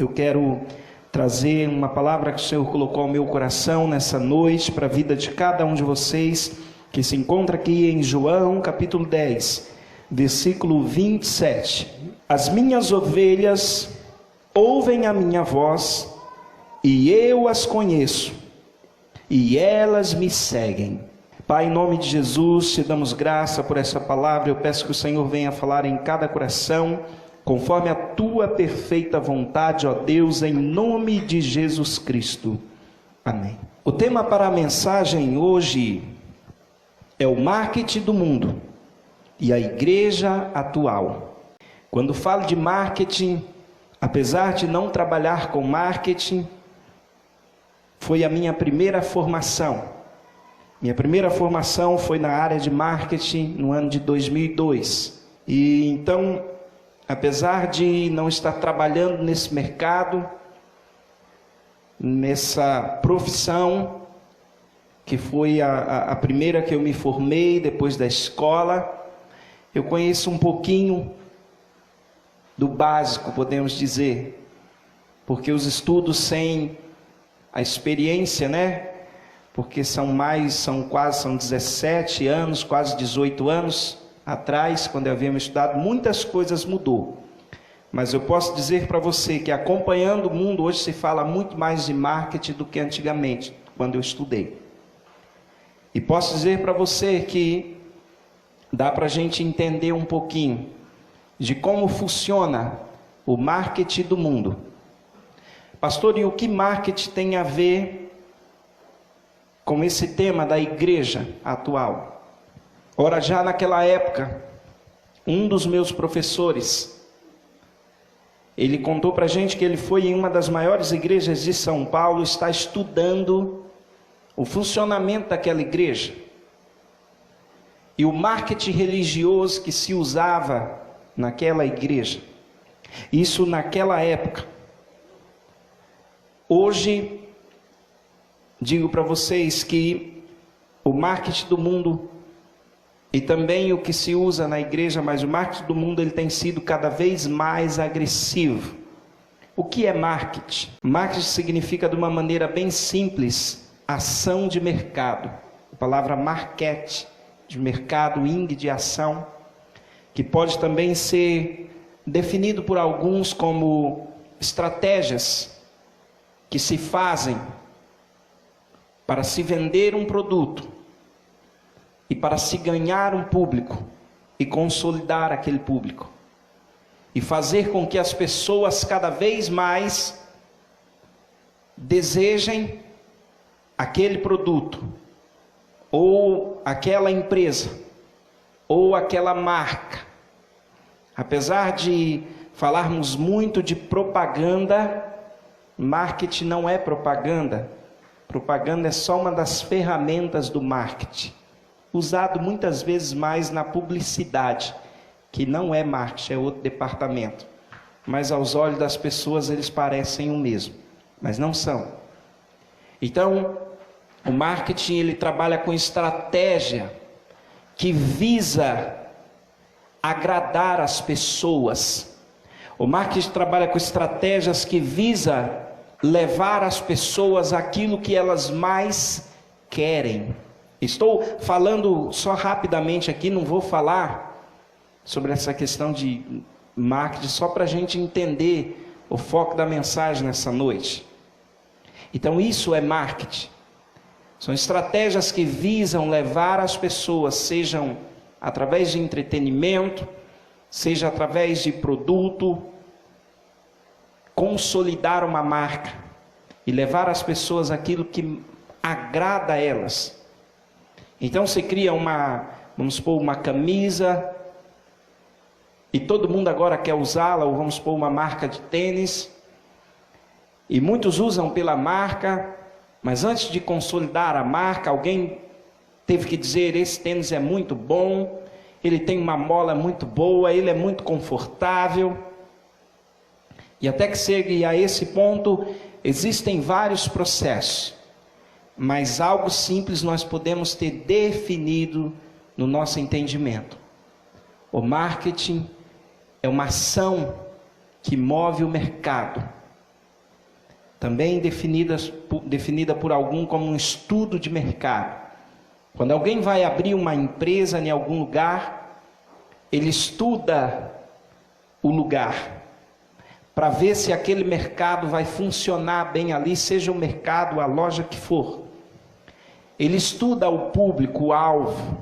Eu quero trazer uma palavra que o Senhor colocou ao meu coração nessa noite, para a vida de cada um de vocês, que se encontra aqui em João capítulo 10, versículo 27. As minhas ovelhas ouvem a minha voz, e eu as conheço, e elas me seguem. Pai, em nome de Jesus, te damos graça por essa palavra. Eu peço que o Senhor venha falar em cada coração, conforme a tua perfeita vontade, ó Deus, em nome de Jesus Cristo. Amém. O tema para a mensagem hoje é o marketing do mundo e a igreja atual. Quando falo de marketing, apesar de não trabalhar com marketing, foi a minha primeira formação. Minha primeira formação foi na área de marketing no ano de 2002. E então, apesar de não estar trabalhando nesse mercado, nessa profissão, que foi a primeira que eu me formei depois da escola, eu conheço um pouquinho do básico, podemos dizer, porque os estudos sem a experiência, né? Porque são 17 anos, quase 18 anos atrás, quando havíamos estudado, muitas coisas mudou. Mas eu posso dizer para você que acompanhando o mundo, hoje se fala muito mais de marketing do que antigamente, quando eu estudei. E posso dizer para você que dá para a gente entender um pouquinho de como funciona o marketing do mundo. Pastor, e o que marketing tem a ver com esse tema da igreja atual? Ora, já naquela época, um dos meus professores, ele contou para a gente que ele foi em uma das maiores igrejas de São Paulo, está estudando o funcionamento daquela igreja e o marketing religioso que se usava naquela igreja. Isso naquela época. Hoje, digo para vocês que o marketing do mundo e também o que se usa na igreja, mas o marketing do mundo ele tem sido cada vez mais agressivo. O que é marketing? Marketing significa, de uma maneira bem simples, ação de mercado. A palavra market, de mercado, ing, de ação, que pode também ser definido por alguns como estratégias que se fazem para se vender um produto e para se ganhar um público e consolidar aquele público e fazer com que as pessoas cada vez mais desejem aquele produto ou aquela empresa ou aquela marca. Apesar de falarmos muito de propaganda, marketing não é propaganda. Propaganda é só uma das ferramentas do marketing, usado muitas vezes mais na publicidade, que não é marketing, é outro departamento. Mas aos olhos das pessoas eles parecem o mesmo, mas não são. Então, o marketing ele trabalha com estratégia que visa agradar as pessoas. O marketing trabalha com estratégias que visa levar as pessoas aquilo que elas mais querem. Estou falando só rapidamente aqui, não vou falar sobre essa questão de marketing, só para a gente entender o foco da mensagem nessa noite. Então isso é marketing. São estratégias que visam levar as pessoas, sejam através de entretenimento, seja através de produto, consolidar uma marca e levar às pessoas aquilo que agrada a elas. Então se cria vamos supor, uma camisa, e todo mundo agora quer usá-la, ou vamos supor, uma marca de tênis, e muitos usam pela marca, mas antes de consolidar a marca, alguém teve que dizer: esse tênis é muito bom, ele tem uma mola muito boa, ele é muito confortável. E até que chegue a esse ponto, existem vários processos, mas algo simples nós podemos ter definido no nosso entendimento. O marketing é uma ação que move o mercado também definida por algum como um estudo de mercado. Quando alguém vai abrir uma empresa em algum lugar, ele estuda o lugar para ver se aquele mercado vai funcionar bem ali, seja o mercado, a loja que for. Ele estuda o público, o alvo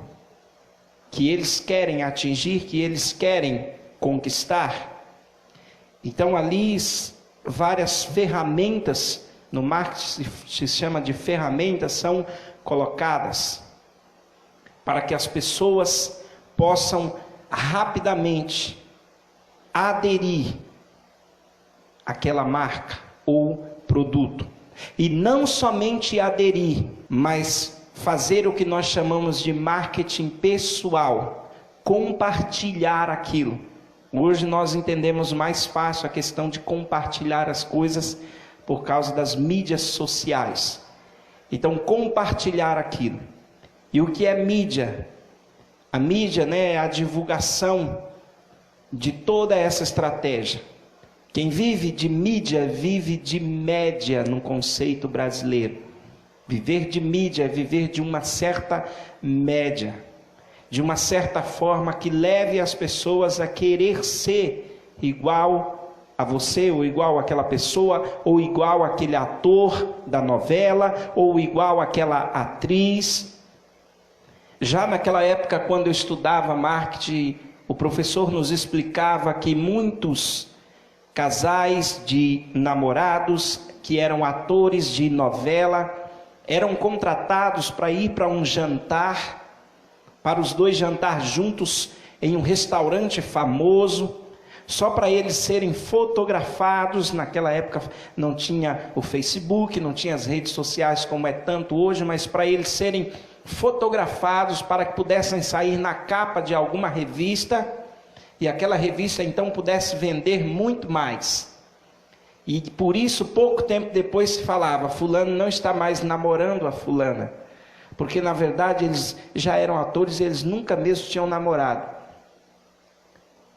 que eles querem atingir, que eles querem conquistar. Então ali várias ferramentas, no marketing se chama de ferramentas, são colocadas para que as pessoas possam rapidamente aderir àquela marca ou produto. E não somente aderir, mas fazer o que nós chamamos de marketing pessoal, compartilhar aquilo. Hoje nós entendemos mais fácil a questão de compartilhar as coisas por causa das mídias sociais. Então, compartilhar aquilo. E o que é mídia? A mídia, é a divulgação de toda essa estratégia. Quem vive de mídia, vive de média no conceito brasileiro. Viver de mídia é viver de uma certa média, de uma certa forma que leve as pessoas a querer ser igual a você, ou igual àquela pessoa, ou igual àquele ator da novela, ou igual àquela atriz. Já naquela época, quando eu estudava marketing, o professor nos explicava que muitos casais de namorados que eram atores de novela eram contratados para ir para um jantar, para os dois jantar juntos em um restaurante famoso, só para eles serem fotografados. Naquela época não tinha o Facebook, não tinha as redes sociais como é tanto hoje, mas para eles serem fotografados para que pudessem sair na capa de alguma revista, e aquela revista então pudesse vender muito mais. E por isso, pouco tempo depois se falava, fulano não está mais namorando a fulana, porque na verdade eles já eram atores e eles nunca mesmo tinham namorado.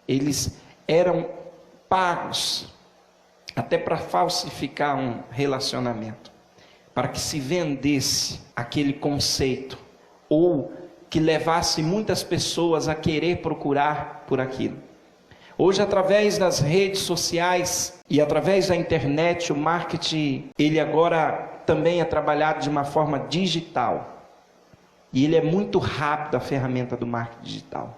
Eles eram pagos até para falsificar um relacionamento, para que se vendesse aquele conceito, ou que levasse muitas pessoas a querer procurar por aquilo. Hoje, através das redes sociais e através da internet, o marketing, ele agora também é trabalhado de uma forma digital. E ele é muito rápido, a ferramenta do marketing digital.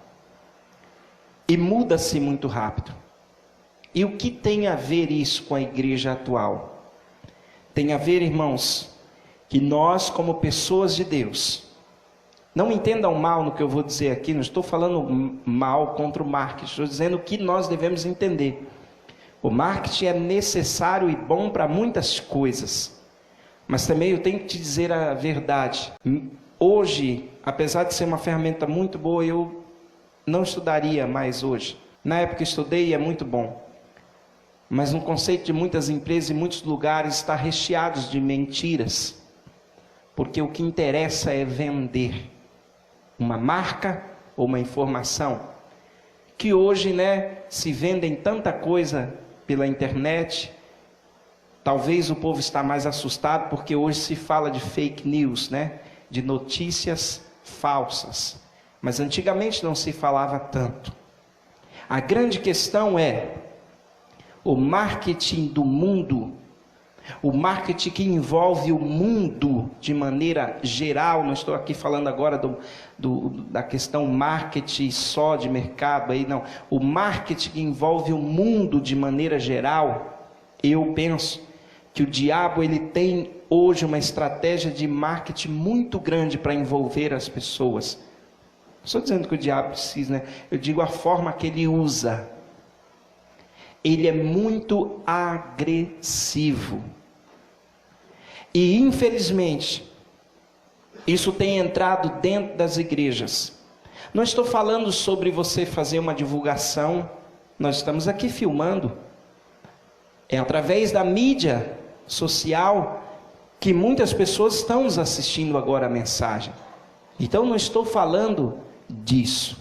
E muda-se muito rápido. E o que tem a ver isso com a igreja atual? Tem a ver, irmãos, que nós, como pessoas de Deus, não entendam mal no que eu vou dizer aqui, não estou falando mal contra o marketing, estou dizendo o que nós devemos entender. O marketing é necessário e bom para muitas coisas, mas também eu tenho que te dizer a verdade. Hoje, apesar de ser uma ferramenta muito boa, eu não estudaria mais hoje. Na época estudei e é muito bom. Mas no conceito de muitas empresas e muitos lugares está recheados de mentiras. Porque o que interessa é vender uma marca ou uma informação. Que hoje, se vendem tanta coisa pela internet. Talvez o povo está mais assustado porque hoje se fala de fake news, de notícias falsas. Mas antigamente não se falava tanto. A grande questão é o marketing do mundo, o marketing que envolve o mundo de maneira geral. Não estou aqui falando agora da questão marketing só de mercado, não. O marketing que envolve o mundo de maneira geral. Eu penso que o diabo ele tem hoje uma estratégia de marketing muito grande para envolver as pessoas. Não estou dizendo que o diabo precisa, eu digo a forma que ele usa. Ele é muito agressivo. E infelizmente, isso tem entrado dentro das igrejas. Não estou falando sobre você fazer uma divulgação. Nós estamos aqui filmando. É através da mídia social que muitas pessoas estão nos assistindo agora a mensagem. Então não estou falando disso.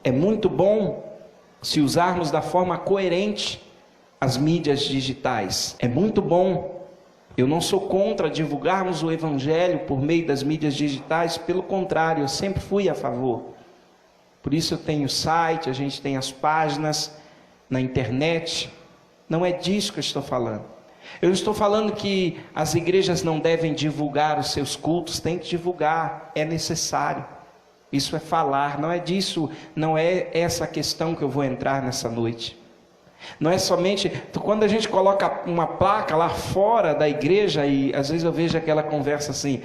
É muito bom se usarmos da forma coerente as mídias digitais. É muito bom Eu não sou contra divulgarmos o Evangelho por meio das mídias digitais, pelo contrário, eu sempre fui a favor. Por isso eu tenho site, a gente tem as páginas na internet. Não é disso que eu estou falando. Eu estou falando que as igrejas não devem divulgar os seus cultos, tem que divulgar, é necessário. Isso é falar, não é disso, não é essa a questão que eu vou entrar nessa noite. Não é somente, quando a gente coloca uma placa lá fora da igreja, e às vezes eu vejo aquela conversa assim,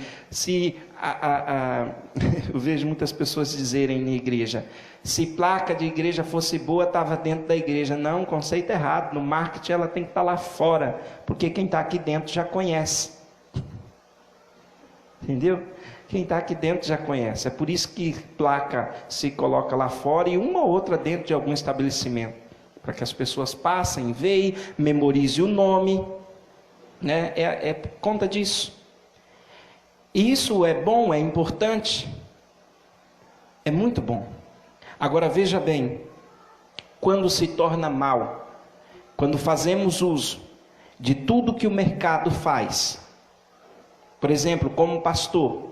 eu vejo muitas pessoas dizerem na igreja, se placa de igreja fosse boa, estava dentro da igreja. Não, conceito errado, no marketing ela tem que estar lá fora, porque quem está aqui dentro já conhece. Entendeu? Quem está aqui dentro já conhece, é por isso que placa se coloca lá fora e uma ou outra dentro de algum estabelecimento. Para que as pessoas passem, vejam, memorize o nome, né? É por conta disso. E isso é bom, é importante, é muito bom. Agora veja bem, quando se torna mal, quando fazemos uso de tudo que o mercado faz, por exemplo, como pastor,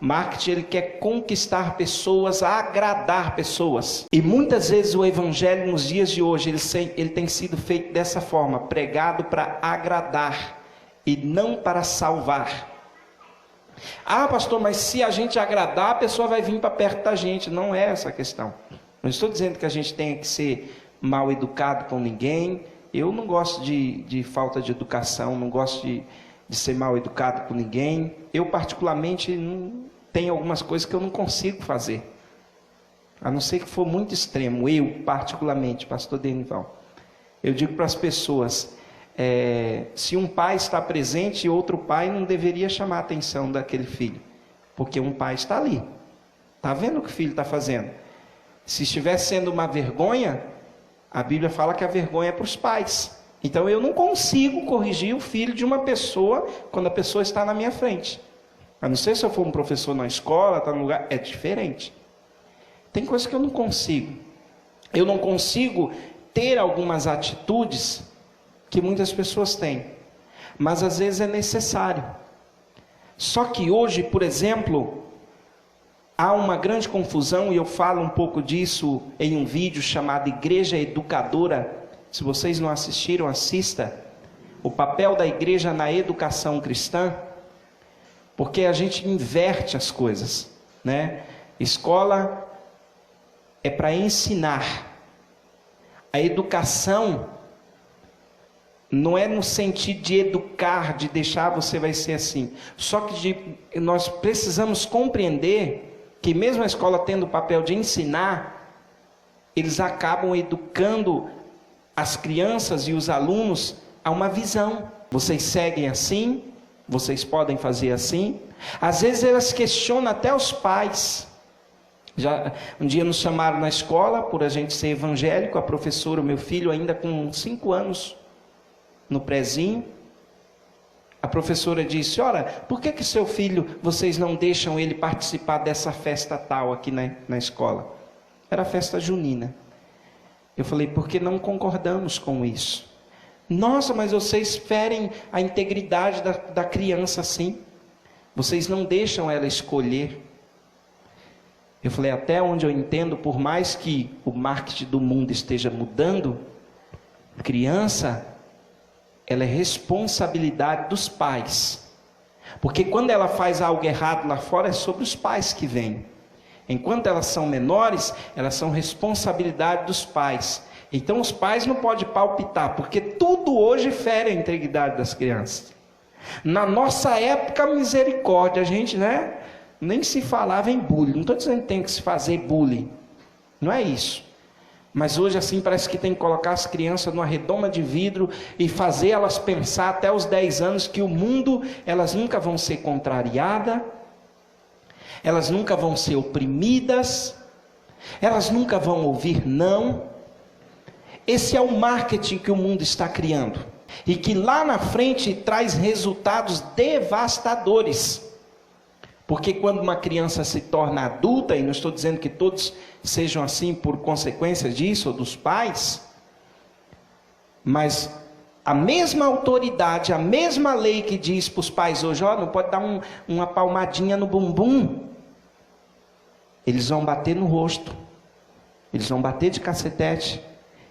marketing, ele quer conquistar pessoas, agradar pessoas. E muitas vezes o evangelho nos dias de hoje, ele tem sido feito dessa forma, pregado para agradar e não para salvar. Ah, pastor, mas se a gente agradar, a pessoa vai vir para perto da gente. Não é essa a questão. Não estou dizendo que a gente tenha que ser mal educado com ninguém. Eu não gosto de falta de educação, não gosto de ser mal educado com ninguém. Eu particularmente tenho algumas coisas que eu não consigo fazer, a não ser que for muito extremo. Eu particularmente, pastor Denival, eu digo para as pessoas, se um pai está presente, outro pai não deveria chamar a atenção daquele filho, porque um pai está ali, está vendo o que o filho está fazendo. Se estiver sendo uma vergonha, a Bíblia fala que a vergonha é para os pais. Então eu não consigo corrigir o filho de uma pessoa quando a pessoa está na minha frente. A não ser se eu for um professor na escola, está no lugar, é diferente. Tem coisas que eu não consigo. Eu não consigo ter algumas atitudes que muitas pessoas têm, mas às vezes é necessário. Só que hoje, por exemplo, há uma grande confusão, e eu falo um pouco disso em um vídeo chamado Igreja Educadora. Se vocês não assistiram, assista. O papel da igreja na educação cristã, porque a gente inverte as coisas, né? Escola é para ensinar. A educação não é no sentido de educar, de deixar você vai ser assim. Só que nós precisamos compreender que mesmo a escola tendo o papel de ensinar, eles acabam educando as crianças e os alunos a uma visão. Vocês seguem assim, vocês podem fazer assim. Às vezes elas questionam até os pais. Um dia nos chamaram na escola, por a gente ser evangélico, a professora, o meu filho ainda com 5 anos, no prézinho, a professora disse, ora, por que seu filho, vocês não deixam ele participar dessa festa tal aqui na escola? Era festa junina. Eu falei, porque não concordamos com isso. Nossa, mas vocês ferem a integridade da criança assim. Vocês não deixam ela escolher. Eu falei, até onde eu entendo, por mais que o marketing do mundo esteja mudando, criança, ela é responsabilidade dos pais. Porque quando ela faz algo errado lá fora, é sobre os pais que vêm. Enquanto elas são menores, elas são responsabilidade dos pais. Então os pais não podem palpitar, porque tudo hoje fere a integridade das crianças. Na nossa época, misericórdia, a gente, né, nem se falava em bullying. Não estou dizendo que tem que se fazer bullying, não é isso. Mas hoje assim parece que tem que colocar as crianças numa redoma de vidro e fazer elas pensar até os 10 anos que o mundo, elas nunca vão ser contrariadas, elas nunca vão ser oprimidas, elas nunca vão ouvir não. Esse é o marketing que o mundo está criando, e que lá na frente traz resultados devastadores. Porque quando uma criança se torna adulta, e não estou dizendo que todos sejam assim por consequência disso, ou dos pais, mas a mesma autoridade, a mesma lei que diz para os pais hoje, ó, não pode dar uma palmadinha no bumbum, eles vão bater no rosto, eles vão bater de cacetete,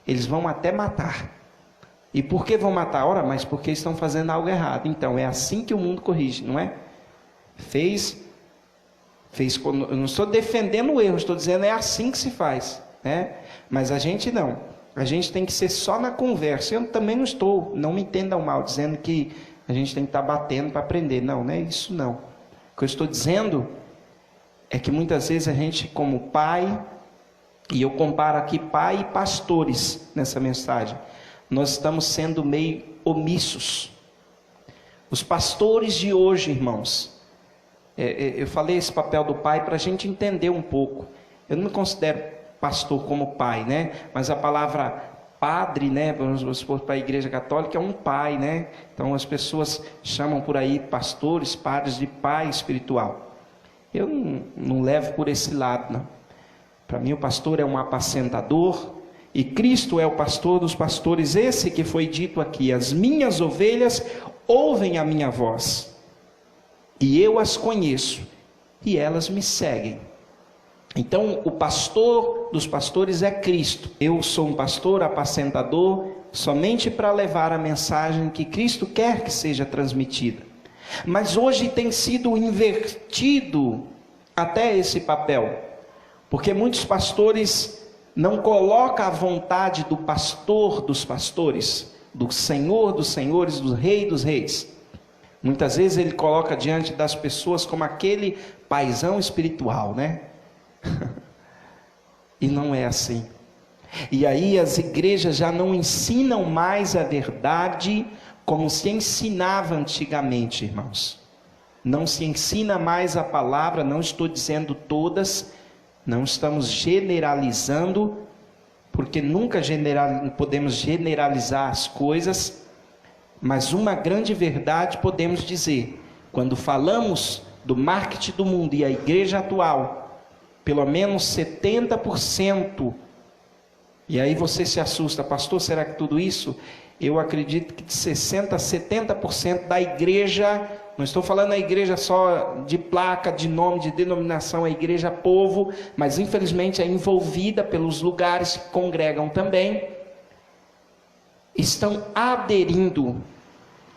eles vão até matar. E por que vão matar? Ora, mas porque estão fazendo algo errado. Então, é assim que o mundo corrige, não é? Eu não estou defendendo o erro, estou dizendo é assim que se faz, né? Mas a gente não. A gente tem que ser só na conversa. Eu também não me entendam mal, dizendo que a gente tem que estar batendo para aprender. Não, não é isso não. O que eu estou dizendo é que muitas vezes a gente, como pai, e eu comparo aqui pai e pastores nessa mensagem, nós estamos sendo meio omissos. Os pastores de hoje, irmãos, eu falei esse papel do pai para a gente entender um pouco. Eu não me considero pastor como pai, né? Mas a palavra padre, né? Vamos supor, para a igreja católica é um pai, né? Então as pessoas chamam por aí pastores, padres de pai espiritual. Eu não levo por esse lado, não. Para mim o pastor é um apacentador, e Cristo é o pastor dos pastores, esse que foi dito aqui: as minhas ovelhas ouvem a minha voz, e eu as conheço, e elas me seguem. Então, o pastor dos pastores é Cristo. Eu sou um pastor apacentador somente para levar a mensagem que Cristo quer que seja transmitida. Mas hoje tem sido invertido até esse papel, porque muitos pastores não colocam a vontade do pastor dos pastores, do Senhor dos senhores, do Rei dos reis. Muitas vezes ele coloca diante das pessoas como aquele paizão espiritual, né? E não é assim. E aí as igrejas já não ensinam mais a verdade como se ensinava antigamente, irmãos. Não se ensina mais a palavra, não estou dizendo todas, não estamos generalizando, porque nunca podemos generalizar as coisas, mas uma grande verdade podemos dizer: quando falamos do marketing do mundo e a igreja atual, pelo menos 70%, e aí você se assusta, pastor, será que tudo isso? Eu acredito que de 60% a 70% da igreja, não estou falando a igreja só de placa, de nome, de denominação, a igreja povo, mas infelizmente é envolvida pelos lugares que congregam também, estão aderindo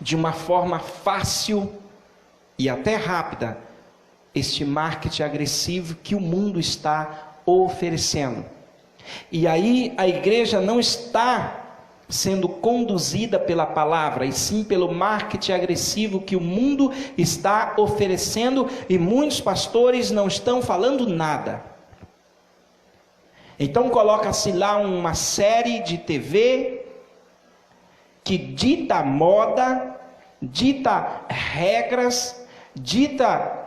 de uma forma fácil e até rápida este marketing agressivo que o mundo está oferecendo. E aí a igreja não está sendo conduzida pela palavra, e sim pelo marketing agressivo que o mundo está oferecendo, e muitos pastores não estão falando nada. Então coloca-se lá uma série de TV que dita moda, dita regras, dita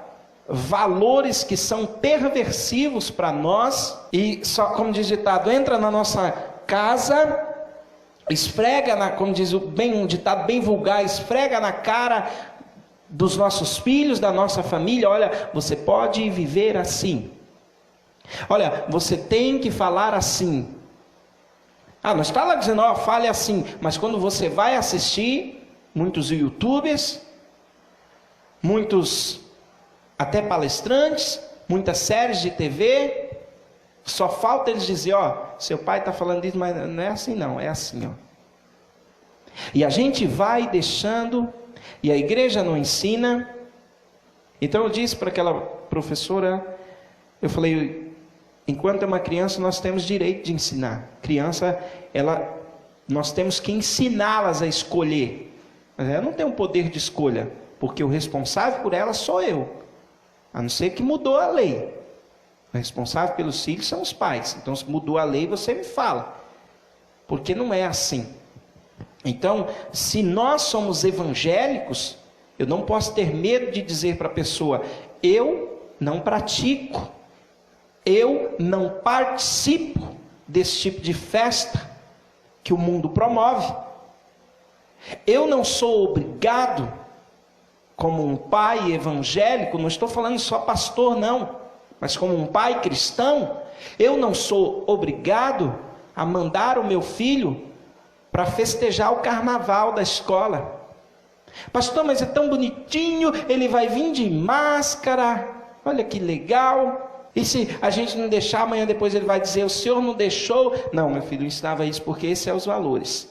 valores que são perversivos para nós, e só, como diz o ditado, entra na nossa casa, esfrega, como diz um ditado bem vulgar, esfrega na cara dos nossos filhos, da nossa família: olha, você pode viver assim, olha, você tem que falar assim. Não está lá dizendo, fale assim, mas quando você vai assistir, muitos youtubers, muitos até palestrantes, muitas séries de TV, só falta eles dizer, seu pai está falando isso, mas não é assim não, é assim, E a gente vai deixando, e a igreja não ensina. Então eu disse para aquela professora, eu falei, enquanto é uma criança nós temos direito de ensinar. Criança, nós temos que ensiná-las a escolher, mas ela não tem o poder de escolha, porque o responsável por ela sou eu. A não ser que mudou a lei. O responsável pelos filhos são os pais. Então, se mudou a lei, você me fala. Porque não é assim. Então, se nós somos evangélicos, eu não posso ter medo de dizer para a pessoa: eu não pratico, eu não participo desse tipo de festa que o mundo promove. Eu não sou obrigado, como um pai evangélico, não estou falando só pastor não, mas como um pai cristão, eu não sou obrigado a mandar o meu filho para festejar o carnaval da escola. Pastor, mas é tão bonitinho, ele vai vir de máscara, olha que legal. E se a gente não deixar, amanhã depois ele vai dizer, o senhor não deixou? Não, meu filho, eu ensinava isso porque esses são os valores.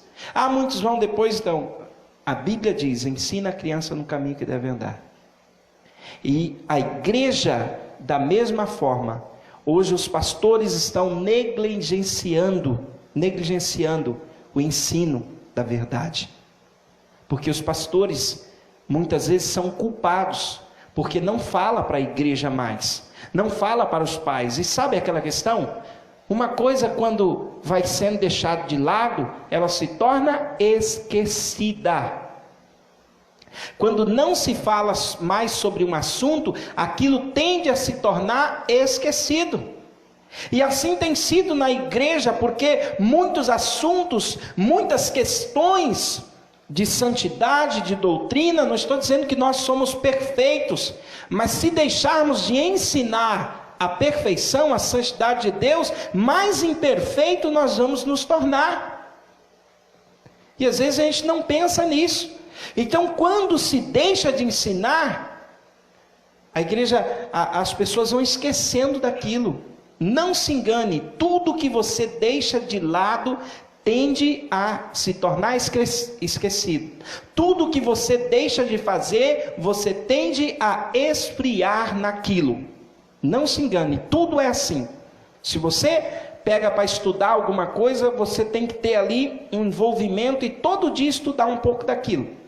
Muitos vão depois, então, a Bíblia diz, ensina a criança no caminho que deve andar. E a igreja, da mesma forma, hoje os pastores estão negligenciando o ensino da verdade. Porque os pastores, muitas vezes, são culpados, porque não fala para a igreja mais, não fala para os pais. E sabe aquela questão? Uma coisa, quando vai sendo deixada de lado, ela se torna esquecida. Quando não se fala mais sobre um assunto, aquilo tende a se tornar esquecido. E assim tem sido na igreja, porque muitos assuntos, muitas questões de santidade, de doutrina, não estou dizendo que nós somos perfeitos, mas se deixarmos de ensinar a perfeição, a santidade de Deus, mais imperfeito nós vamos nos tornar. E às vezes a gente não pensa nisso. Então, quando se deixa de ensinar, a igreja, as pessoas vão esquecendo daquilo. Não se engane, tudo que você deixa de lado tende a se tornar esquecido. Tudo que você deixa de fazer, você tende a esfriar naquilo. Não se engane, tudo é assim. Se você pega para estudar alguma coisa, você tem que ter ali um envolvimento e todo dia estudar um pouco daquilo.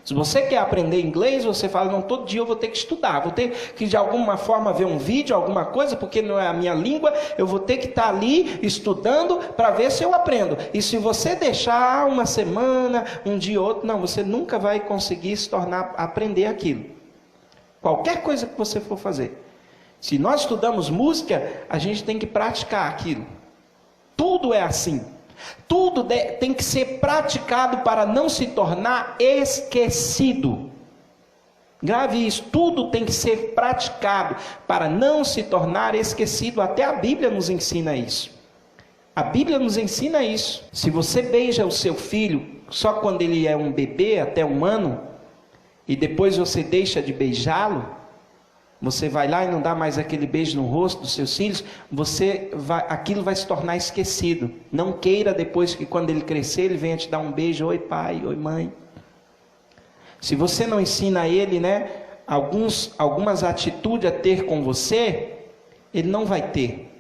Se você quer aprender inglês, você fala, não, todo dia eu vou ter que estudar, vou ter que de alguma forma ver um vídeo, alguma coisa, porque não é a minha língua, eu vou ter que estar ali estudando para ver se eu aprendo. E se você deixar uma semana, um dia ou outro, não, você nunca vai conseguir se tornar, aprender aquilo. Qualquer coisa que você for fazer. Se nós estudamos música, a gente tem que praticar aquilo. Tudo é assim. Tudo tem que ser praticado para não se tornar esquecido. Grave isso, tudo tem que ser praticado para não se tornar esquecido. Até a Bíblia nos ensina isso. A Bíblia nos ensina isso. Se você beija o seu filho só quando ele é um bebê, até 1 ano, e depois você deixa de beijá-lo, você vai lá e não dá mais aquele beijo no rosto dos seus filhos, aquilo vai se tornar esquecido. Não queira depois que quando ele crescer, ele venha te dar um beijo, oi pai, oi mãe. Se você não ensina a ele, algumas atitudes a ter com você, ele não vai ter.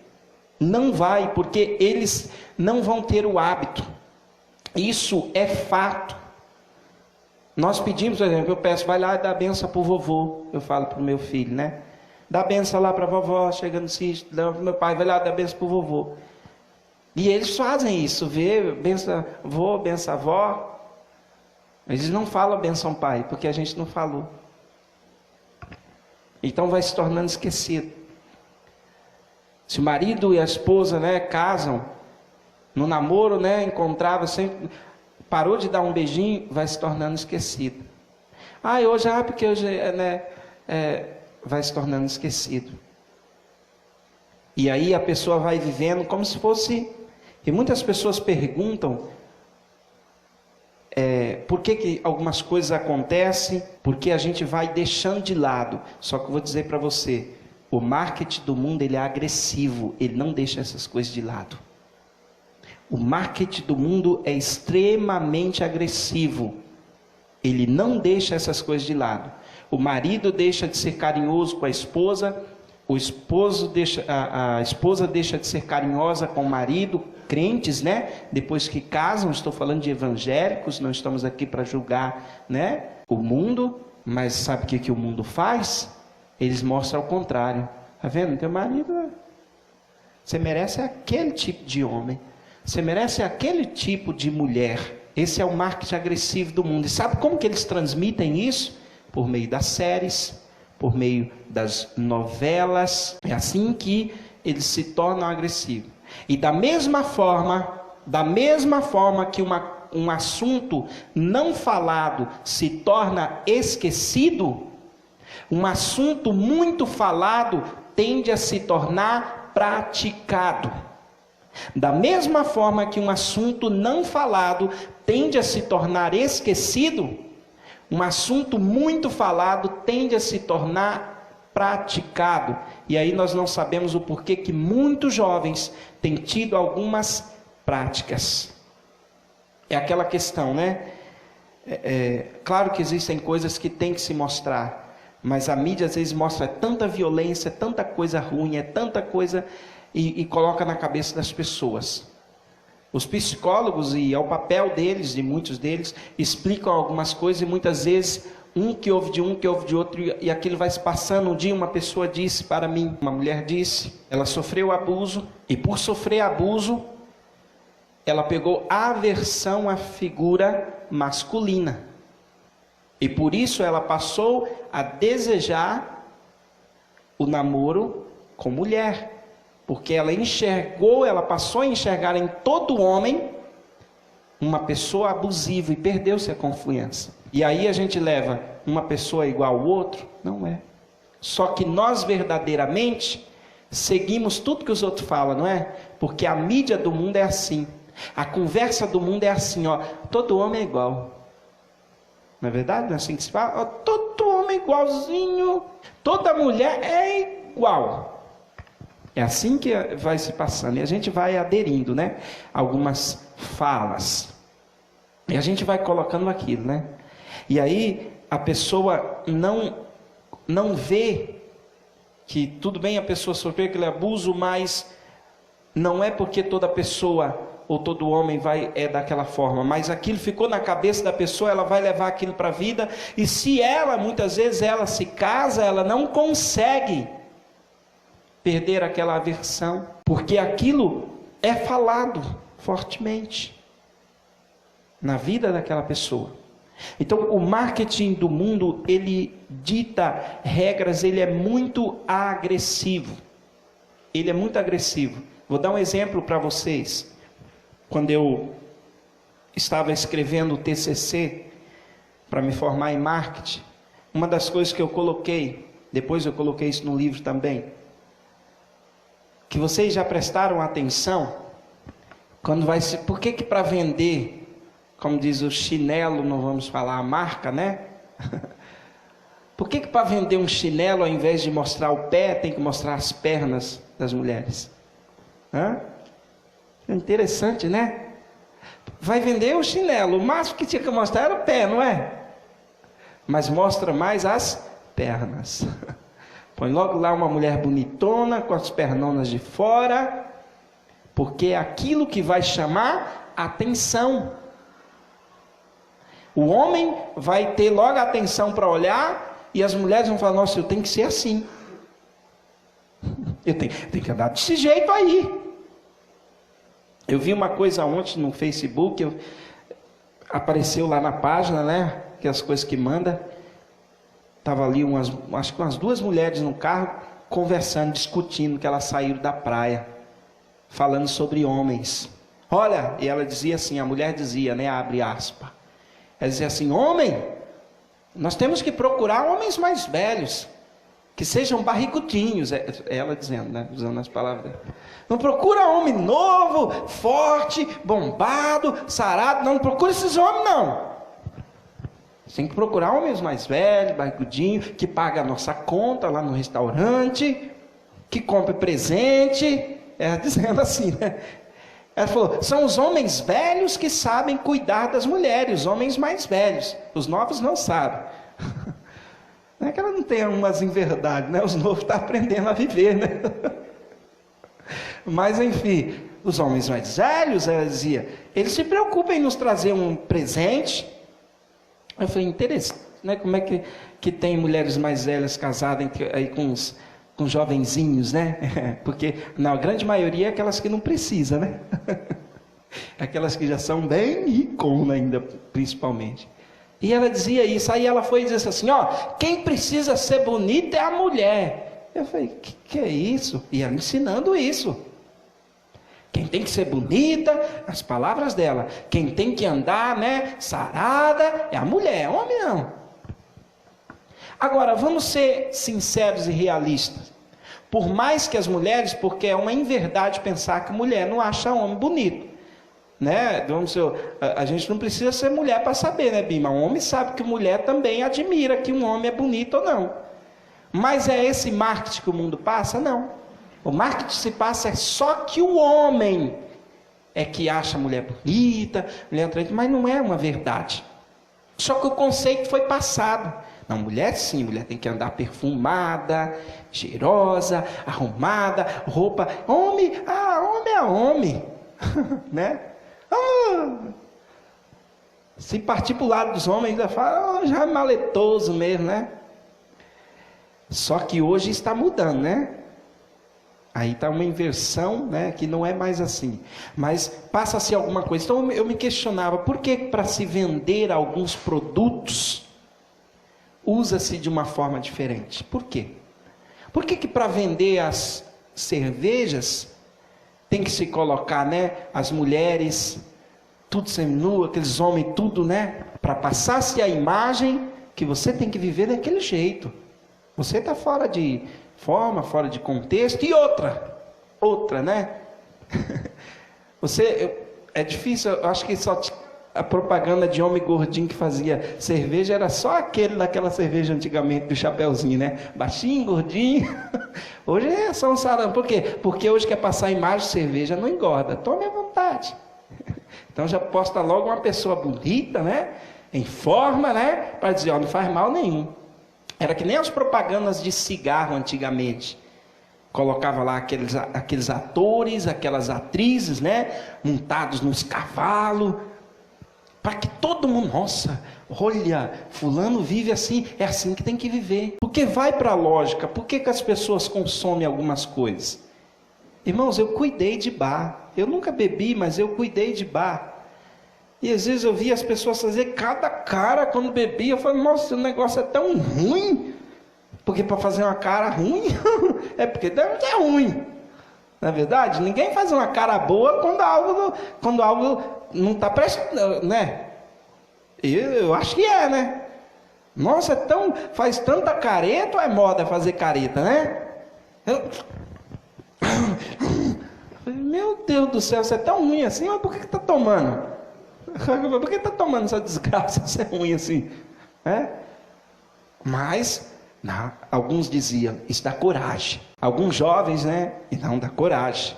Não vai, porque eles não vão ter o hábito. Isso é fato. Nós pedimos, por exemplo, eu peço, vai lá e dá a benção para o vovô. Eu falo para o meu filho, dá a benção lá para a vovó, chega no sítio, meu pai, vai lá dar a benção para o vovô. E eles fazem isso, benção avô, benção avó. Eles não falam benção pai, porque a gente não falou. Então vai se tornando esquecido. Se o marido e a esposa, casam, no namoro, encontrava sempre... Parou de dar um beijinho, vai se tornando esquecido. Porque hoje, vai se tornando esquecido. E aí a pessoa vai vivendo como se fosse... E muitas pessoas perguntam, por que algumas coisas acontecem, porque a gente vai deixando de lado. Só que eu vou dizer para você, o marketing do mundo ele é agressivo, ele não deixa essas coisas de lado. O marketing do mundo é extremamente agressivo. Ele não deixa essas coisas de lado. O marido deixa de ser carinhoso com a esposa, a esposa deixa de ser carinhosa com o marido, crentes, depois que casam. Estou falando de evangélicos, não estamos aqui para julgar, o mundo, mas sabe o que o mundo faz? Eles mostram ao contrário. Está vendo? Teu marido, você merece aquele tipo de homem. Você merece aquele tipo de mulher. Esse é o marketing agressivo do mundo. E sabe como que eles transmitem isso? Por meio das séries, por meio das novelas. É assim que eles se tornam agressivos. E da mesma forma que um assunto não falado se torna esquecido, um assunto muito falado tende a se tornar praticado. Da mesma forma que um assunto não falado tende a se tornar esquecido, um assunto muito falado tende a se tornar praticado. E aí nós não sabemos o porquê que muitos jovens têm tido algumas práticas. É aquela questão, né? Claro que existem coisas que tem que se mostrar, mas a mídia às vezes mostra tanta violência, tanta coisa ruim, tanta coisa, e coloca na cabeça das pessoas. Os psicólogos, e é o papel deles, de muitos deles, explicam algumas coisas, e muitas vezes um que ouve de um, que ouve de outro, e aquilo vai se passando. Um dia uma pessoa disse para mim, uma mulher disse, ela sofreu abuso, e por sofrer abuso, ela pegou aversão à figura masculina. E por isso ela passou a desejar o namoro com mulher. Porque ela enxergou, ela passou a enxergar em todo homem uma pessoa abusiva e perdeu-se a confiança. E aí a gente leva uma pessoa igual ao outro? Não é. Só que nós verdadeiramente seguimos tudo que os outros falam, não é? Porque a mídia do mundo é assim. A conversa do mundo é assim, ó, todo homem é igual. Não é verdade? Não é assim que se fala? Ó, todo homem é igualzinho, toda mulher é igual. É assim que vai se passando, e a gente vai aderindo, né? Algumas falas. E a gente vai colocando aquilo, né? E aí a pessoa não vê que tudo bem a pessoa sofrer aquele abuso, mas não é porque toda pessoa ou todo homem é daquela forma, mas aquilo ficou na cabeça da pessoa, ela vai levar aquilo para a vida, e se ela, muitas vezes, ela se casa, ela não consegue perder aquela aversão, porque aquilo é falado fortemente na vida daquela pessoa. Então o marketing do mundo, ele dita regras, ele é muito agressivo. Ele é muito agressivo. Vou dar um exemplo para vocês. Quando eu estava escrevendo o TCC para me formar em marketing, uma das coisas que eu coloquei, depois eu coloquei isso no livro também, que vocês já prestaram atenção, quando vai se, por que para vender, como diz o chinelo, não vamos falar a marca, né? Por que para vender um chinelo, ao invés de mostrar o pé, tem que mostrar as pernas das mulheres? É interessante, né? Vai vender o chinelo, o máximo que tinha que mostrar era o pé, não é? Mas mostra mais as pernas. Põe logo lá uma mulher bonitona, com as pernonas de fora, porque é aquilo que vai chamar atenção. O homem vai ter logo a atenção para olhar, e as mulheres vão falar, nossa, eu tenho que ser assim. Eu tenho que andar desse jeito aí. Eu vi uma coisa ontem no Facebook, apareceu lá na página, né? Que as coisas que manda. Estava ali acho que umas duas mulheres no carro, conversando, discutindo, que elas saíram da praia, falando sobre homens. Olha, e ela dizia assim, a mulher dizia, né, abre aspas, ela dizia assim, homem, nós temos que procurar homens mais velhos, que sejam barrigudinhos, ela dizendo, né, usando as palavras dela. Não procura homem novo, forte, bombado, sarado, não procura esses homens não. Você tem que procurar homens mais velhos, barrigudinhos, que paga a nossa conta lá no restaurante, que compre presente. Ela dizendo assim, né? Ela falou, são os homens velhos que sabem cuidar das mulheres, os homens mais velhos. Os novos não sabem. Não é que ela não tenha umas em verdade, né? Os novos estão aprendendo a viver, né? Mas enfim, os homens mais velhos, ela dizia, eles se preocupam em nos trazer um presente. Eu falei, interessante, né? Como é que tem mulheres mais velhas casadas aí com jovenzinhos, né? Porque na grande maioria é aquelas que não precisam, né? Aquelas que já são bem icona ainda, principalmente. E ela dizia isso, aí ela foi dizer assim, ó, quem precisa ser bonita é a mulher. Eu falei, que é isso? E ela ensinando isso. Quem tem que ser bonita, as palavras dela, quem tem que andar, né, sarada, é a mulher, homem não. Agora, vamos ser sinceros e realistas. Por mais que as mulheres, porque é uma inverdade pensar que mulher não acha homem bonito, né? A gente não precisa ser mulher para saber, né, Bima? Um homem sabe que mulher também admira que um homem é bonito ou não. Mas é esse marketing que o mundo passa? Não. O marketing se passa é só que o homem é que acha a mulher bonita, mulher atraente, mas não é uma verdade. Só que o conceito foi passado. Não, mulher sim, mulher tem que andar perfumada, cheirosa, arrumada, roupa. Homem é homem, né? Se partir para o lado dos homens, ainda fala, já é maletoso mesmo, né? Só que hoje está mudando, né? Aí está uma inversão, né? Que não é mais assim. Mas passa-se alguma coisa. Então eu me questionava, por que para se vender alguns produtos usa-se de uma forma diferente? Por quê? Por que para vender as cervejas tem que se colocar, né? As mulheres tudo seminu, aqueles homens tudo, né? Para passar-se a imagem que você tem que viver daquele jeito. Você está fora de forma, fora de contexto. E outra, né? É difícil, eu acho que só a propaganda de homem gordinho que fazia cerveja era só aquele daquela cerveja antigamente do chapeuzinho, né? Baixinho, gordinho. Hoje é só um sarampo. Por quê? Porque hoje quer passar a imagem de cerveja, não engorda. Tome à vontade. Então já posta logo uma pessoa bonita, né? Em forma, né? Para dizer, ó, não faz mal nenhum. Era que nem as propagandas de cigarro antigamente. Colocava lá aqueles atores, aquelas atrizes, né? Montados nos cavalos. Para que todo mundo, nossa, olha, fulano vive assim, é assim que tem que viver. Porque vai para a lógica, por que as pessoas consomem algumas coisas? Irmãos, eu cuidei de bar. Eu nunca bebi, mas eu cuidei de bar. E às vezes eu via as pessoas fazer cada cara quando bebia. Eu falei, nossa, o negócio é tão ruim. Porque para fazer uma cara ruim, é porque deve ser ruim. Não é verdade? Ninguém faz uma cara boa quando algo não está prestando, né? Eu acho que é, né? Nossa, faz tanta careta, ou é moda fazer careta, né? Meu Deus do céu, você é tão ruim assim, mas por que está tomando? Por que está tomando essa desgraça, se é ruim assim? Mas, alguns diziam, isso dá coragem. Alguns jovens, né? E não dá coragem.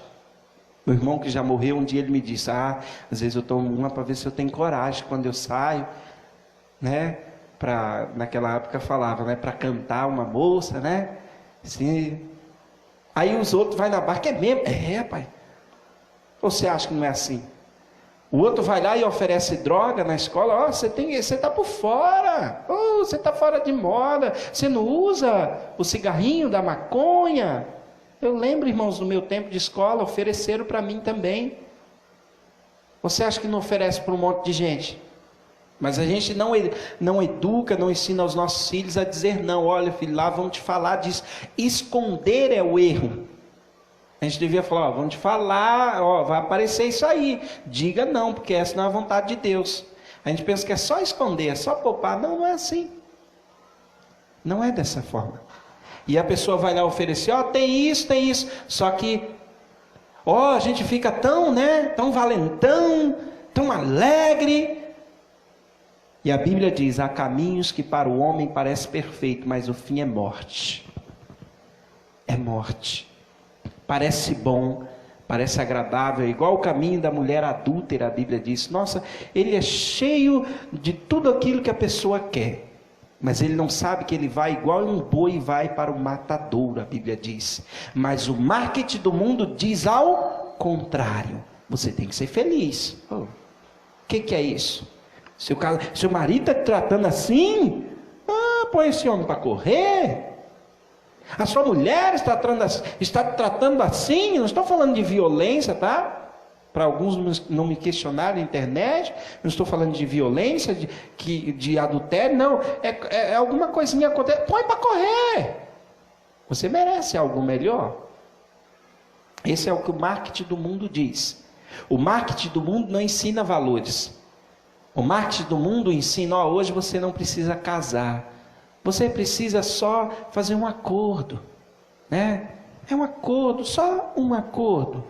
Meu irmão que já morreu, um dia ele me disse, às vezes eu tomo uma para ver se eu tenho coragem quando eu saio, né? Naquela época falava, né? Para cantar uma moça, né? Assim. Aí os outros vai na barca, é mesmo? É, pai. Ou você acha que não é assim? O outro vai lá e oferece droga na escola. Você está por fora. Você está fora de moda. Você não usa o cigarrinho da maconha. Eu lembro, irmãos, no meu tempo de escola, ofereceram para mim também. Você acha que não oferece para um monte de gente? Mas a gente não educa, não ensina aos nossos filhos a dizer não. Olha, filho, lá vão te falar disso. Esconder é o erro. A gente devia falar, vamos te falar, vai aparecer isso aí. Diga não, porque essa não é a vontade de Deus. A gente pensa que é só esconder, é só poupar. Não, não é assim. Não é dessa forma. E a pessoa vai lá oferecer, tem isso. Só que, a gente fica tão valentão, tão alegre. E a Bíblia diz, há caminhos que para o homem parece perfeito, mas o fim é morte. É morte. Parece bom, parece agradável, igual o caminho da mulher adúltera, a Bíblia diz. Nossa, ele é cheio de tudo aquilo que a pessoa quer. Mas ele não sabe que ele vai igual um boi vai para o matadouro, a Bíblia diz. Mas o marketing do mundo diz ao contrário. Você tem que ser feliz. O que é isso? Seu marido está te tratando assim? Põe esse homem para correr. A sua mulher está tratando assim. Não estou falando de violência, tá? Para alguns não me questionarem na internet, não estou falando de violência, de adultério, não. É alguma coisinha acontece. Põe para correr. Você merece algo melhor. Esse é o que o marketing do mundo diz. O marketing do mundo não ensina valores. O marketing do mundo ensina, hoje você não precisa casar. Você precisa só fazer um acordo, né? É um acordo, só um acordo.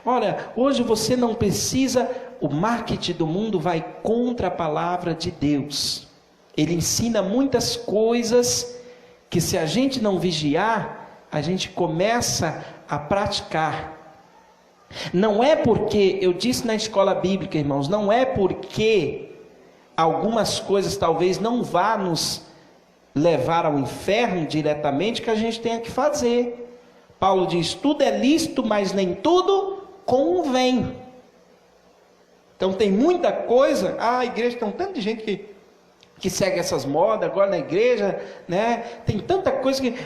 Olha, hoje você não precisa, o marketing do mundo vai contra a palavra de Deus. Ele ensina muitas coisas que, se a gente não vigiar, a gente começa a praticar. Não é porque, eu disse na escola bíblica, irmãos, não é porque algumas coisas talvez não vá nos levar ao inferno diretamente que a gente tenha que fazer. Paulo diz, tudo é lícito, mas nem tudo convém. Então tem muita coisa, a igreja tem um tanto de gente que segue essas modas agora na igreja, né? Tem tanta coisa que...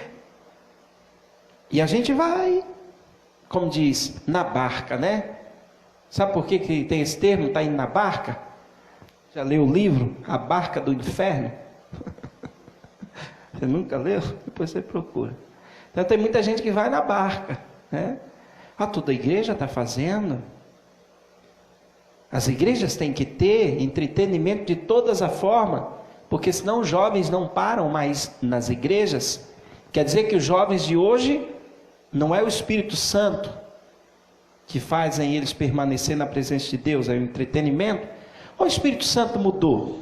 E a gente vai, como diz, na barca, né? Sabe por que tem esse termo, está indo na barca? Já leu o livro, A Barca do Inferno? Você nunca leu? Depois você procura. Então tem muita gente que vai na barca, né? Toda a igreja está fazendo. As igrejas têm que ter entretenimento de todas as formas, porque senão os jovens não param mais nas igrejas. Quer dizer que os jovens de hoje, não é o Espírito Santo que fazem eles permanecer na presença de Deus, é o entretenimento. Ou o Espírito Santo mudou?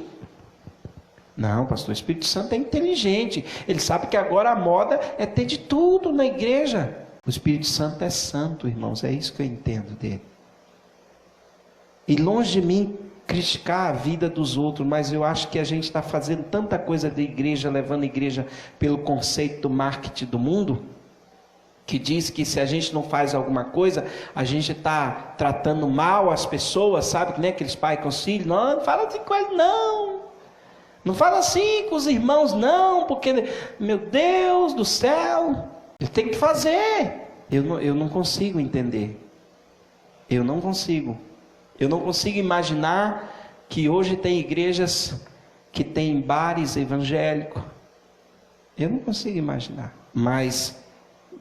Não, pastor, o Espírito Santo é inteligente. Ele sabe que agora a moda é ter de tudo na igreja. O Espírito Santo é santo, irmãos. É isso que eu entendo dele. E longe de mim criticar a vida dos outros, mas eu acho que a gente está fazendo tanta coisa da igreja, levando a igreja pelo conceito do marketing do mundo, que diz que se a gente não faz alguma coisa, a gente está tratando mal as pessoas, sabe? Que nem aqueles pais com os filhos. Não fala assim com ele, não. Não fala assim com os irmãos, não, porque, meu Deus do céu, eu tenho que fazer. Eu não consigo entender. Eu não consigo imaginar que hoje tem igrejas que tem bares evangélicos. Eu não consigo imaginar. Mas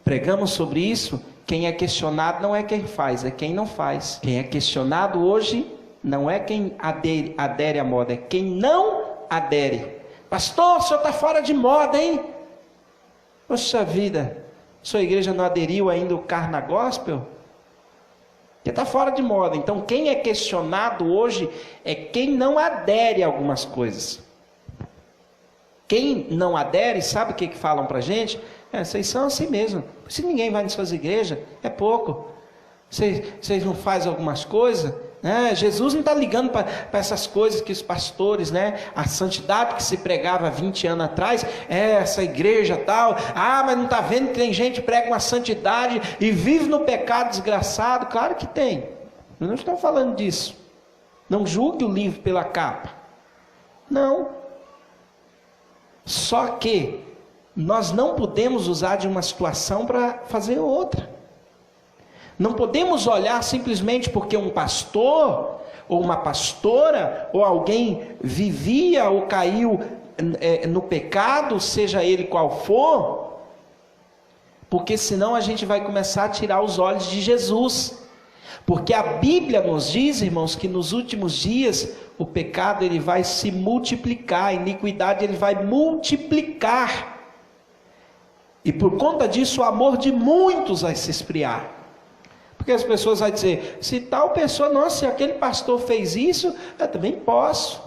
pregamos sobre isso. Quem é questionado não é quem faz, é quem não faz. Quem é questionado hoje não é quem adere à moda, é quem não adere. Pastor, o senhor está fora de moda, hein? Poxa vida, sua igreja não aderiu ainda ao Carna Gospel? Porque está fora de moda. Então quem é questionado hoje é quem não adere a algumas coisas. Quem não adere, sabe o que falam para a gente? Vocês são assim mesmo. Se ninguém vai nas suas igrejas, é pouco. Vocês não fazem algumas coisas, né? Jesus não está ligando para essas coisas que os pastores, né? A santidade que se pregava 20 anos atrás, essa igreja tal, mas não está vendo que tem gente que prega uma santidade e vive no pecado desgraçado? Claro que tem. Eu não estou falando disso. Não julgue o livro pela capa. Não. Só que nós não podemos usar de uma situação para fazer outra. Não podemos olhar simplesmente porque um pastor, ou uma pastora, ou alguém vivia ou caiu no pecado, seja ele qual for, porque senão a gente vai começar a tirar os olhos de Jesus. Porque a Bíblia nos diz, irmãos, que nos últimos dias o pecado ele vai se multiplicar, a iniquidade ele vai multiplicar. E por conta disso o amor de muitos vai se esfriar. Porque as pessoas vão dizer, se tal pessoa, nossa, se aquele pastor fez isso, eu também posso.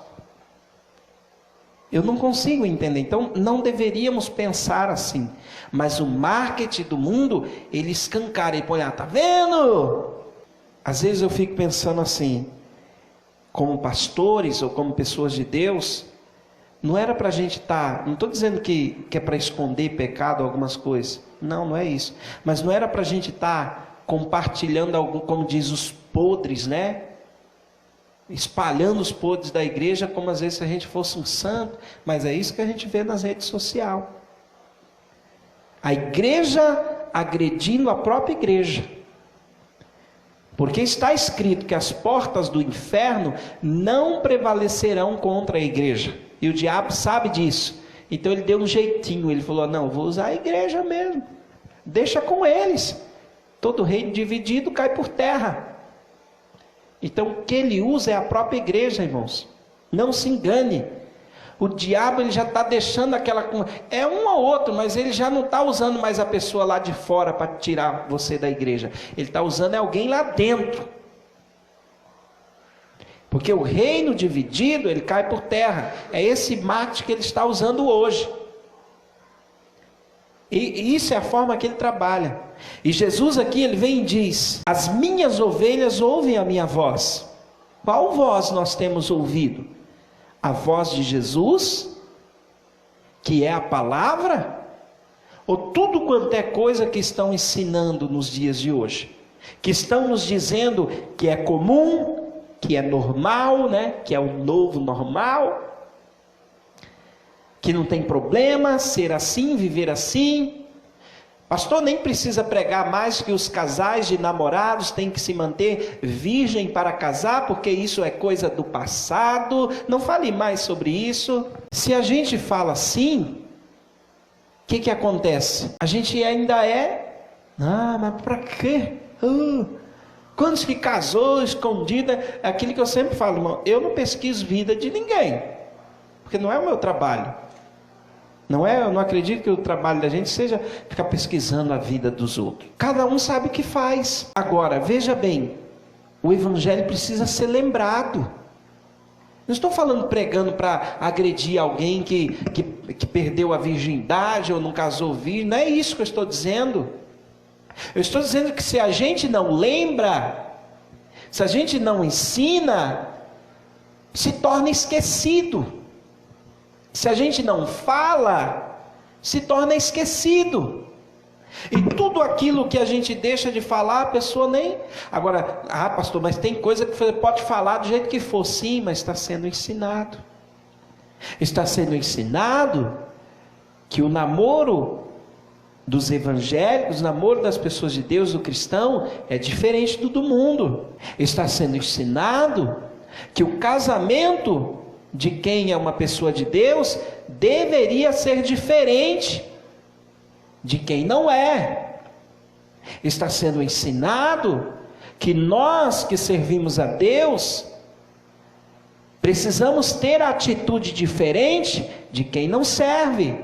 Eu não consigo entender. Então não deveríamos pensar assim. Mas o marketing do mundo, ele escancara e põe, tá vendo? Às vezes eu fico pensando assim, como pastores ou como pessoas de Deus, não era para a gente estar, não estou dizendo que é para esconder pecado ou algumas coisas, não é isso, mas não era para a gente estar compartilhando algo, como diz, os podres, né? Espalhando os podres da igreja, como às vezes se a gente fosse um santo, mas é isso que a gente vê nas redes sociais. A igreja agredindo a própria igreja. Porque está escrito que as portas do inferno não prevalecerão contra a igreja. E o diabo sabe disso. Então ele deu um jeitinho, ele falou, não, vou usar a igreja mesmo. Deixa com eles. Todo reino dividido cai por terra. Então o que ele usa é a própria igreja, irmãos. Não se engane. O diabo ele já está deixando aquela... É um ou outro, mas ele já não está usando mais a pessoa lá de fora para tirar você da igreja. Ele está usando alguém lá dentro. Porque o reino dividido, ele cai por terra. É esse marketing que ele está usando hoje. E isso é a forma que ele trabalha. E Jesus aqui, ele vem e diz: as minhas ovelhas ouvem a minha voz. Qual voz nós temos ouvido? A voz de Jesus, que é a palavra? Ou tudo quanto é coisa que estão ensinando nos dias de hoje? Que estão nos dizendo que é comum, que é normal, né? Que é o novo normal, que não tem problema ser assim, viver assim. Pastor, nem precisa pregar mais que os casais de namorados têm que se manter virgem para casar, porque isso é coisa do passado. Não fale mais sobre isso. Se a gente fala assim, o que acontece? A gente ainda é... mas para quê? Quantos que casou escondida? É aquilo que eu sempre falo, irmão. Eu não pesquiso vida de ninguém, porque não é o meu trabalho. Não é, eu não acredito que o trabalho da gente seja ficar pesquisando a vida dos outros. Cada um sabe o que faz. Agora, veja bem, o evangelho precisa ser lembrado. Não estou falando pregando para agredir alguém que perdeu a virgindade ou não casou virgem. Não é isso que eu estou dizendo. Eu estou dizendo que se a gente não lembra, se a gente não ensina, se torna esquecido. Se a gente não fala, se torna esquecido. E tudo aquilo que a gente deixa de falar, a pessoa nem... Agora, pastor, mas tem coisa que você pode falar do jeito que for. Sim, mas está sendo ensinado. Está sendo ensinado que o namoro dos evangélicos, o namoro das pessoas de Deus, do cristão, é diferente do mundo. Está sendo ensinado que o casamento de quem é uma pessoa de Deus deveria ser diferente de quem não é. Está sendo ensinado que nós que servimos a Deus precisamos ter a atitude diferente de quem não serve,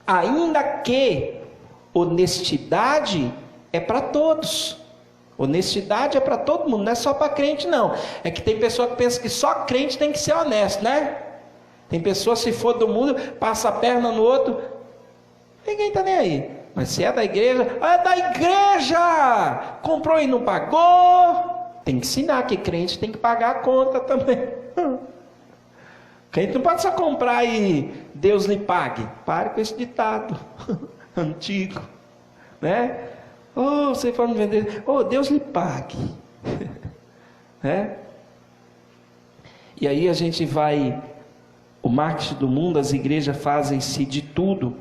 ainda que honestidade é para todos. Honestidade é para todo mundo, não é só para crente não. É que tem pessoa que pensa que só crente tem que ser honesto, né? Tem pessoa, se for do mundo, passa a perna no outro, ninguém está nem aí. Mas se é da igreja, é da igreja! Comprou e não pagou. Tem que ensinar que crente tem que pagar a conta também. Crente não pode só comprar e Deus lhe pague. Pare com esse ditado antigo, né? Você for me vender, Deus lhe pague. E aí a gente vai, o marketing do mundo, as igrejas fazem-se de tudo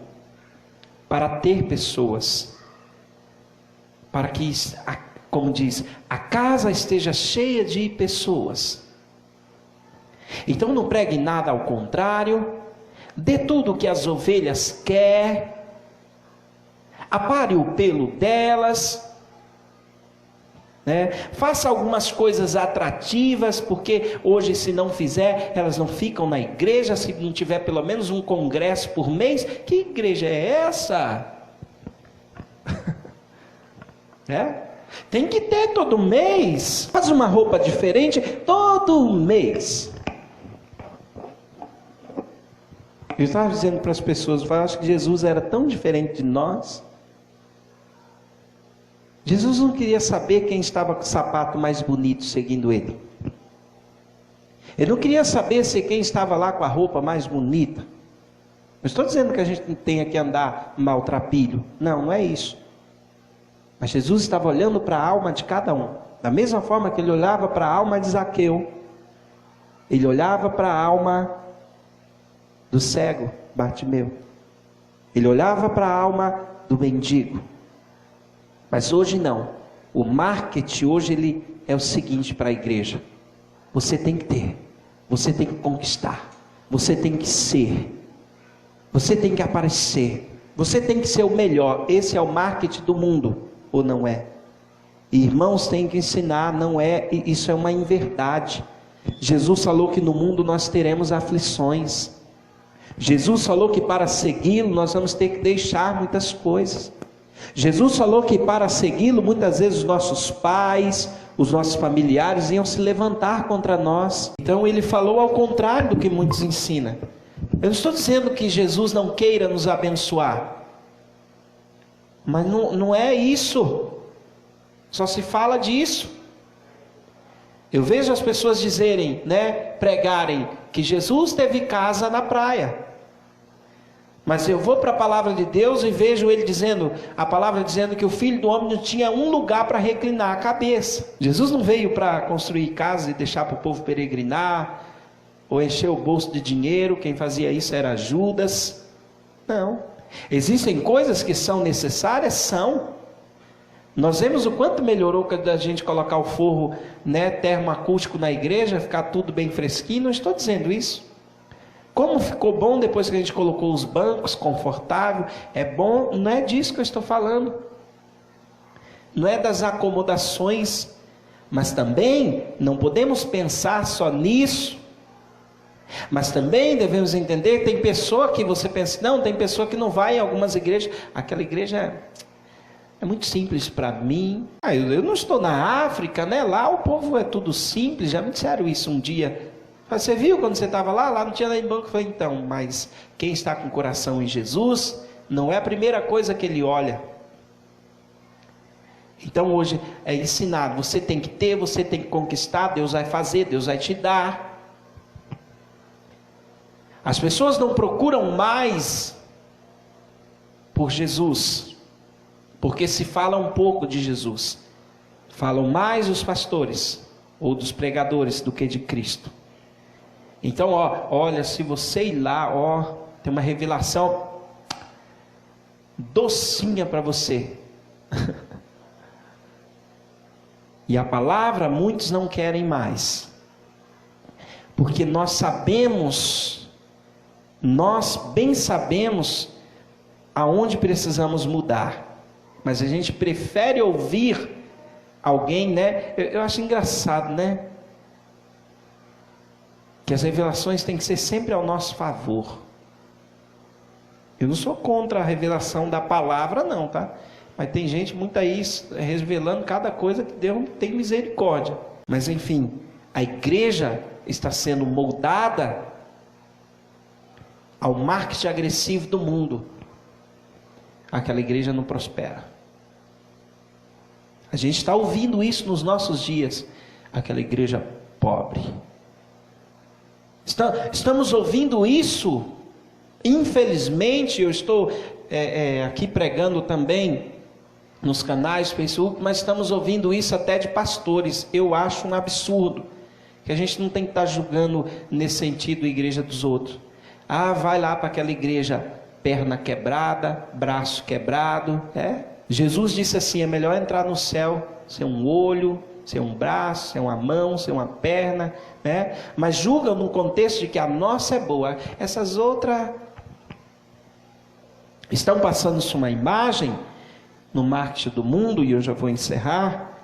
para ter pessoas, para que, como diz, a casa esteja cheia de pessoas. Então não pregue nada ao contrário, dê tudo o que as ovelhas querem, apare o pelo delas, né? Faça algumas coisas atrativas, porque hoje se não fizer, elas não ficam na igreja, se não tiver pelo menos um congresso por mês. Que igreja é essa? Tem que ter todo mês, faz uma roupa diferente todo mês. Eu estava dizendo para as pessoas, eu acho que Jesus era tão diferente de nós. Jesus não queria saber quem estava com o sapato mais bonito seguindo ele. Ele não queria saber se quem estava lá com a roupa mais bonita. Não estou dizendo que a gente não tenha que andar maltrapilho. Não é isso. Mas Jesus estava olhando para a alma de cada um. Da mesma forma que ele olhava para a alma de Zaqueu. Ele olhava para a alma do cego Bartimeu. Ele olhava para a alma do mendigo. Mas hoje não. O marketing hoje ele é o seguinte para a igreja: você tem que ter, você tem que conquistar, você tem que ser, você tem que aparecer, você tem que ser o melhor. Esse é o marketing do mundo, ou não é? E irmãos, têm que ensinar, não é, isso é uma inverdade. Jesus falou que no mundo nós teremos aflições. Jesus falou que para segui-lo nós vamos ter que deixar muitas coisas. Jesus falou que para segui-lo muitas vezes os nossos pais, os nossos familiares iam se levantar contra nós. Então ele falou ao contrário do que muitos ensinam. Eu não estou dizendo que Jesus não queira nos abençoar, mas não é isso. Só se fala disso. Eu vejo as pessoas dizerem, pregarem que Jesus teve casa na praia. Mas eu vou para a palavra de Deus e vejo a palavra dizendo que o Filho do Homem não tinha um lugar para reclinar a cabeça. Jesus não veio para construir casa e deixar para o povo peregrinar, ou encher o bolso de dinheiro. Quem fazia isso era Judas. Não. Existem coisas que são necessárias, são. Nós vemos o quanto melhorou quando a gente colocar o forro, termoacústico na igreja, ficar tudo bem fresquinho. Não estou dizendo isso. Como ficou bom depois que a gente colocou os bancos, confortável, é bom, não é disso que eu estou falando. Não é das acomodações, mas também não podemos pensar só nisso. Mas também devemos entender, tem pessoa que você pensa, não, tem pessoa que não vai em algumas igrejas, aquela igreja é muito simples para mim. Eu não estou na África, lá o povo é tudo simples, já me disseram isso um dia. Você viu quando você estava lá não tinha nem banco. Eu falei, então, mas quem está com o coração em Jesus, não é a primeira coisa que ele olha. Então hoje é ensinado, você tem que ter, você tem que conquistar, Deus vai fazer, Deus vai te dar. As pessoas não procuram mais por Jesus, porque se fala um pouco de Jesus. Falam mais os pastores ou dos pregadores do que de Cristo. Então, olha, se você ir lá, tem uma revelação docinha para você. E a palavra muitos não querem mais. Porque nós bem sabemos aonde precisamos mudar. Mas a gente prefere ouvir alguém, Eu acho engraçado, que as revelações têm que ser sempre ao nosso favor. Eu não sou contra a revelação da palavra não, tá? Mas tem gente muito aí revelando cada coisa que Deus tem misericórdia. Mas enfim, a igreja está sendo moldada ao marketing agressivo do mundo. Aquela igreja não prospera. A gente está ouvindo isso nos nossos dias. Aquela igreja pobre. Estamos ouvindo isso, infelizmente. Eu estou aqui pregando também nos canais Facebook, mas estamos ouvindo isso até de pastores. Eu acho um absurdo, que a gente não tem que estar julgando nesse sentido a igreja dos outros. Vai lá para aquela igreja, perna quebrada, braço quebrado. Jesus disse assim, é melhor entrar no céu sem um olho, ser um braço, ser uma mão, ser uma perna, mas julgam no contexto de que a nossa é boa, essas outras estão passando-se uma imagem no marketing do mundo, e eu já vou encerrar,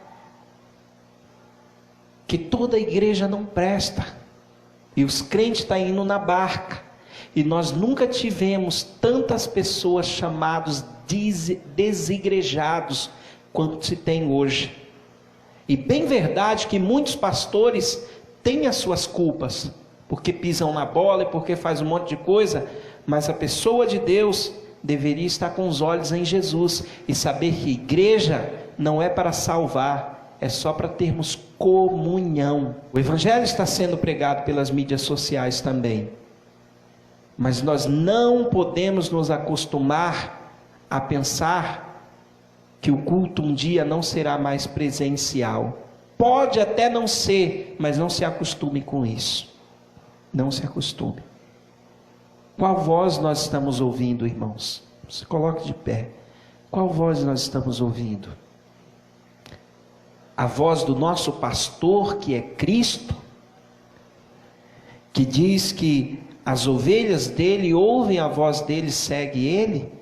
que toda igreja não presta, e os crentes estão indo na barca, e nós nunca tivemos tantas pessoas chamadas desigrejados quanto se tem hoje. E bem verdade que muitos pastores têm as suas culpas, porque pisam na bola e porque faz um monte de coisa, mas a pessoa de Deus deveria estar com os olhos em Jesus e saber que igreja não é para salvar, é só para termos comunhão. O evangelho está sendo pregado pelas mídias sociais também, mas nós não podemos nos acostumar a pensar que o culto um dia não será mais presencial. Pode até não ser, mas não se acostume com isso. Não se acostume. Qual voz nós estamos ouvindo, irmãos? Se coloque de pé. Qual voz nós estamos ouvindo? A voz do nosso pastor, que é Cristo, que diz que as ovelhas dele ouvem a voz dele, segue ele?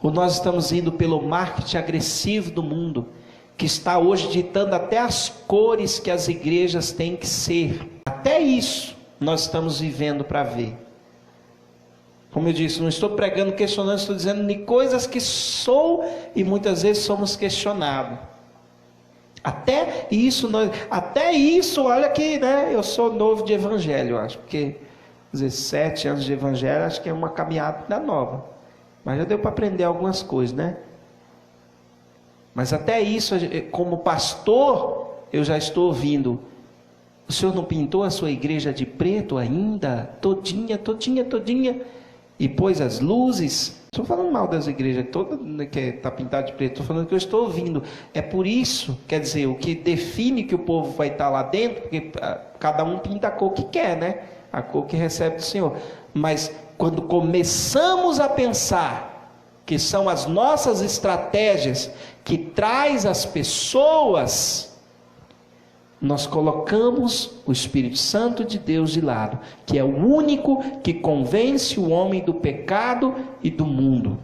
Ou nós estamos indo pelo marketing agressivo do mundo, que está hoje ditando até as cores que as igrejas têm que ser? Até isso nós estamos vivendo para ver. Como eu disse, não estou pregando, questionando, estou dizendo de coisas que sou e muitas vezes somos questionados. Até isso, olha que, né, eu sou novo de evangelho, acho, porque 17 anos de evangelho, acho que é uma caminhada nova. Mas já deu para aprender algumas coisas, né? Mas até isso, como pastor, eu já estou ouvindo: o senhor não pintou a sua igreja de preto ainda? Todinha. E pôs as luzes. Estou falando mal das igrejas todas que está pintada de preto. Estou falando que eu estou ouvindo. É por isso, quer dizer, o que define que o povo vai estar lá dentro, porque cada um pinta a cor que quer, né? A cor que recebe do Senhor. Mas quando começamos a pensar que são as nossas estratégias que traz as pessoas, nós colocamos o Espírito Santo de Deus de lado, que é o único que convence o homem do pecado e do mundo.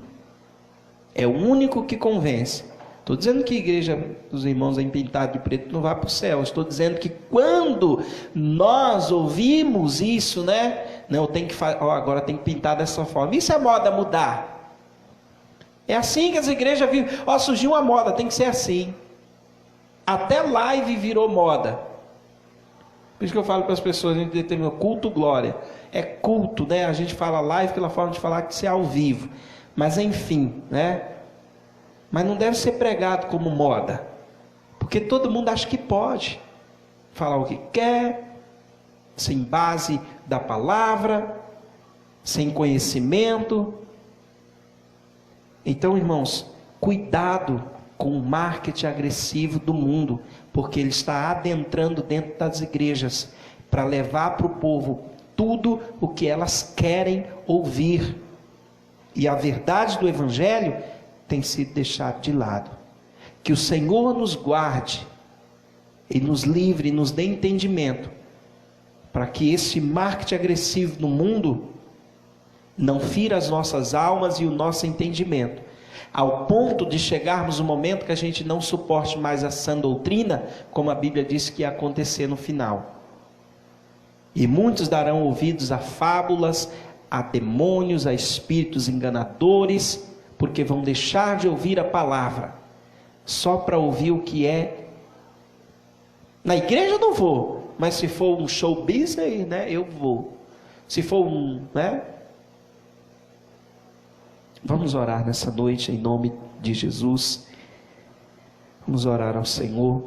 É o único que convence. Estou dizendo que a igreja dos irmãos em pintado de preto não vai para o céu. Estou dizendo que quando nós ouvimos isso, né? Não, agora tem que pintar dessa forma. Isso é moda mudar. É assim que as igrejas vivem. Surgiu uma moda, tem que ser assim. Até live virou moda. Por isso que eu falo para as pessoas, a gente determina culto glória. É culto, né? A gente fala live pela forma de falar que isso é ao vivo. Mas enfim, né? Mas não deve ser pregado como moda. Porque todo mundo acha que pode falar o que quer, sem base da palavra, sem conhecimento. Então, irmãos, cuidado com o marketing agressivo do mundo, porque ele está adentrando dentro das igrejas para levar para o povo tudo o que elas querem ouvir. E a verdade do evangelho tem sido deixada de lado. Que o Senhor nos guarde e nos livre e nos dê entendimento para que esse marketing agressivo no mundo não fira as nossas almas e o nosso entendimento, ao ponto de chegarmos no momento que a gente não suporte mais a sã doutrina, como a Bíblia disse que ia acontecer no final. E muitos darão ouvidos a fábulas, a demônios, a espíritos enganadores, porque vão deixar de ouvir a palavra, só para ouvir o que é. Na igreja eu não vou, mas se for um show business, né, eu vou. Se for né? Vamos orar nessa noite em nome de Jesus. Vamos orar ao Senhor.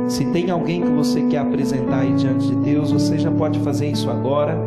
Se tem alguém que você quer apresentar aí diante de Deus, você já pode fazer isso agora.